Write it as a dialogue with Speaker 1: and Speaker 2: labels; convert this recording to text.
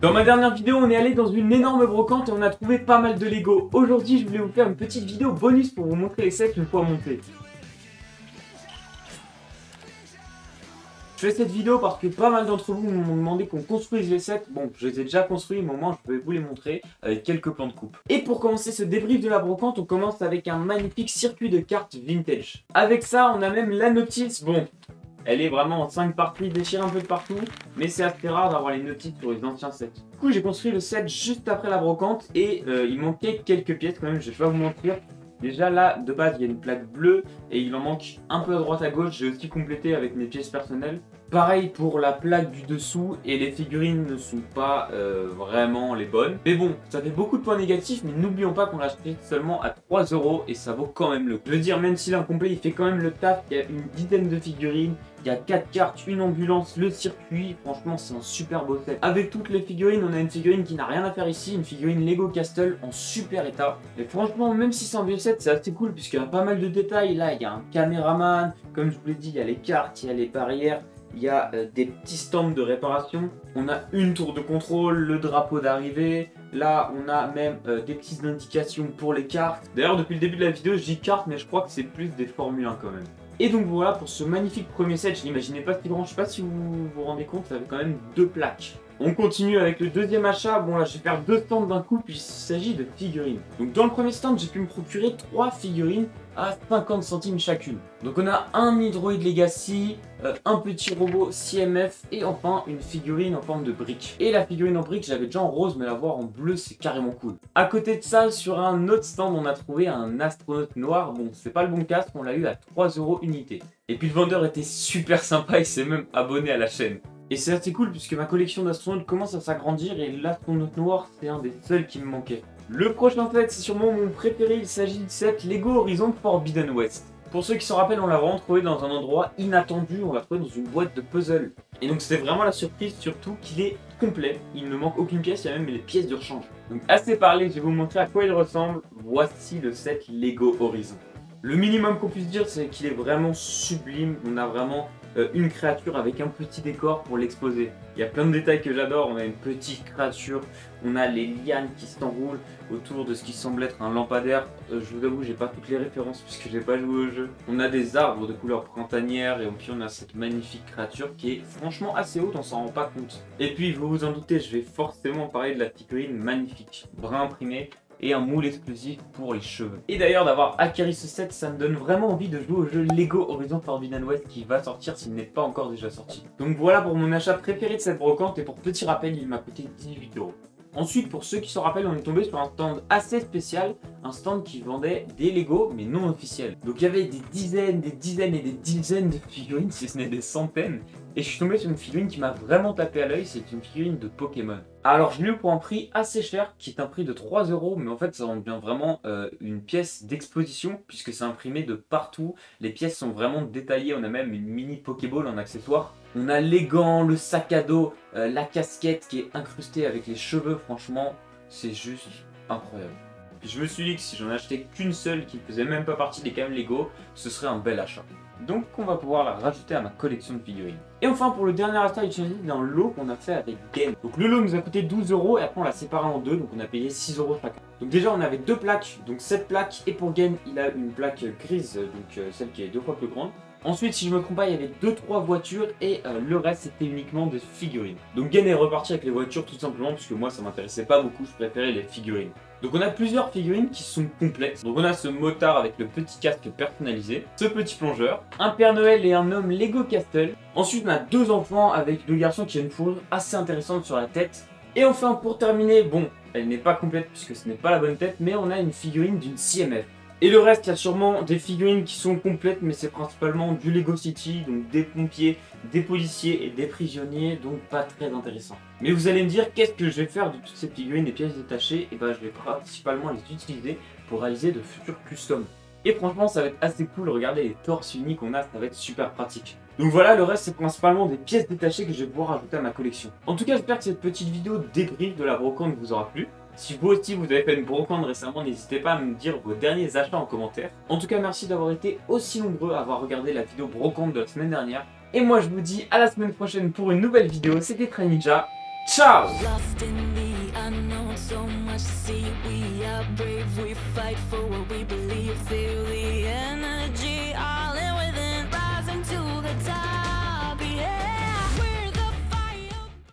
Speaker 1: Dans ma dernière vidéo, on est allé dans une énorme brocante et on a trouvé pas mal de Lego. Aujourd'hui, je voulais vous faire une petite vidéo bonus pour vous montrer les sets une fois montés. Je fais cette vidéo parce que pas mal d'entre vous m'ont demandé qu'on construise les sets. Bon, je les ai déjà construits, mais au moins je vais vous les montrer avec quelques plans de coupe. Et pour commencer ce débrief de la brocante, on commence avec un magnifique circuit de cartes vintage. Avec ça, on a même la notice. Bon, elle est vraiment en 5 parties, déchirée un peu de partout, mais c'est assez rare d'avoir les notices sur les anciens sets. Du coup, j'ai construit le set juste après la brocante et il manquait quelques pièces quand même, je vais pas vous mentir. Déjà là, de base, il y a une plaque bleue et il en manque un peu à droite à gauche. J'ai aussi complété avec mes pièces personnelles. Pareil pour la plaque du dessous et les figurines ne sont pas vraiment les bonnes. Mais bon, ça fait beaucoup de points négatifs, mais n'oublions pas qu'on l'a acheté seulement à 3 € et ça vaut quand même le coup. Je veux dire, même si l'incomplet il fait quand même le taf, il y a une dizaine de figurines. Il y a 4 cartes, une ambulance, le circuit, franchement c'est un super beau set. Avec toutes les figurines, on a une figurine qui n'a rien à faire ici, une figurine Lego Castle en super état. Et franchement, même si c'est un vieux set, c'est assez cool puisqu'il y a pas mal de détails. Là, il y a un caméraman, comme je vous l'ai dit, il y a les cartes, il y a les barrières, il y a des petits stands de réparation. On a une tour de contrôle, le drapeau d'arrivée. Là, on a même des petites indications pour les cartes. D'ailleurs, depuis le début de la vidéo, je dis cartes, mais je crois que c'est plus des Formule 1 quand même. Et donc voilà pour ce magnifique premier set, je n'imaginais pas si grand, je sais pas si vous vous rendez compte, ça avait quand même 2 plaques. On continue avec le deuxième achat, bon là je vais faire 2 stands d'un coup puisqu'il s'agit de figurines. Donc dans le premier stand j'ai pu me procurer 3 figurines à 50 centimes chacune. Donc on a un Hydroid Legacy, un petit robot CMF et enfin une figurine en forme de brique. Et la figurine en brique j'avais déjà en rose mais la voir en bleu c'est carrément cool. À côté de ça sur un autre stand on a trouvé un astronaute noir, bon c'est pas le bon casque, on l'a eu à 3 € unité. Et puis le vendeur était super sympa, il s'est même abonné à la chaîne. Et c'est assez cool puisque ma collection d'astronautes commence à s'agrandir et l'astronaute noir c'est un des seuls qui me manquait. Le prochain set c'est sûrement mon préféré, il s'agit du set Lego Horizon Forbidden West. Pour ceux qui s'en rappellent, on l'a vraiment trouvé dans un endroit inattendu, on l'a trouvé dans une boîte de puzzle. Et donc c'était vraiment la surprise surtout qu'il est complet, il ne manque aucune pièce, il y a même les pièces de rechange. Donc assez parlé, je vais vous montrer à quoi il ressemble, voici le set Lego Horizon. Le minimum qu'on puisse dire c'est qu'il est vraiment sublime, on a vraiment une créature avec un petit décor pour l'exposer. Il y a plein de détails que j'adore, on a une petite créature, on a les lianes qui s'enroulent autour de ce qui semble être un lampadaire. Je vous avoue, j'ai pas toutes les références puisque j'ai pas joué au jeu. On a des arbres de couleur printanière et puis on a cette magnifique créature qui est franchement assez haute, on s'en rend pas compte. Et puis vous vous en doutez, je vais forcément parler de la figurine magnifique, brun imprimé, et un moule exclusif pour les cheveux. Et d'ailleurs d'avoir acquis ce set, ça me donne vraiment envie de jouer au jeu Lego Horizon Forbidden West qui va sortir s'il n'est pas encore déjà sorti. Donc voilà pour mon achat préféré de cette brocante et pour petit rappel, il m'a coûté 18 €. Ensuite, pour ceux qui s'en rappellent, on est tombé sur un stand assez spécial, un stand qui vendait des Lego mais non officiels. Donc il y avait des dizaines et des dizaines de figurines, si ce n'est des centaines. Et je suis tombé sur une figurine qui m'a vraiment tapé à l'œil, c'est une figurine de Pokémon. Alors je l'ai eu pour un prix assez cher, qui est un prix de 3 €, mais en fait ça en devient vraiment une pièce d'exposition, puisque c'est imprimé de partout. Les pièces sont vraiment détaillées, on a même une mini Pokéball en accessoire. On a les gants, le sac à dos, la casquette qui est incrustée avec les cheveux, franchement c'est juste incroyable. Puis je me suis dit que si j'en achetais qu'une seule qui ne faisait même pas partie des cams Lego, ce serait un bel achat. Donc on va pouvoir la rajouter à ma collection de figurines. Et enfin pour le dernier achat, il s'agit d'un lot qu'on a fait avec Game. Donc le lot nous a coûté 12 € et après on l'a séparé en deux, donc on a payé 6 € chacun. Donc déjà on avait 2 plaques, donc cette plaque, et pour Game il a une plaque grise, donc celle qui est 2 fois plus grande. Ensuite, si je me trompe pas, il y avait 2-3 voitures et le reste c'était uniquement des figurines. Donc Gen est reparti avec les voitures tout simplement parce que moi ça m'intéressait pas beaucoup, je préférais les figurines. Donc on a plusieurs figurines qui sont complètes. Donc on a ce motard avec le petit casque personnalisé, ce petit plongeur, un Père Noël et un homme Lego Castle. Ensuite on a 2 enfants avec 2 garçons qui ont une fourrure assez intéressante sur la tête. Et enfin pour terminer, bon, elle n'est pas complète puisque ce n'est pas la bonne tête, mais on a une figurine d'une CMF. Et le reste, il y a sûrement des figurines qui sont complètes, mais c'est principalement du Lego City, donc des pompiers, des policiers et des prisonniers, donc pas très intéressant. Mais vous allez me dire, qu'est-ce que je vais faire de toutes ces figurines et pièces détachées? Et ben je vais principalement les utiliser pour réaliser de futurs customs. Et franchement, ça va être assez cool, regardez les torses uniques qu'on a, ça va être super pratique. Donc voilà, le reste c'est principalement des pièces détachées que je vais pouvoir ajouter à ma collection. En tout cas, j'espère que cette petite vidéo débrief de la brocante vous aura plu. Si vous aussi vous avez fait une brocante récemment, n'hésitez pas à me dire vos derniers achats en commentaire. En tout cas, merci d'avoir été aussi nombreux à avoir regardé la vidéo brocante de la semaine dernière. Et moi je vous dis à la semaine prochaine pour une nouvelle vidéo, c'était Train Ninja. Ciao!
Speaker 2: Lost in the unknown, so much to see. We are brave, we fight for what we believe. Feel the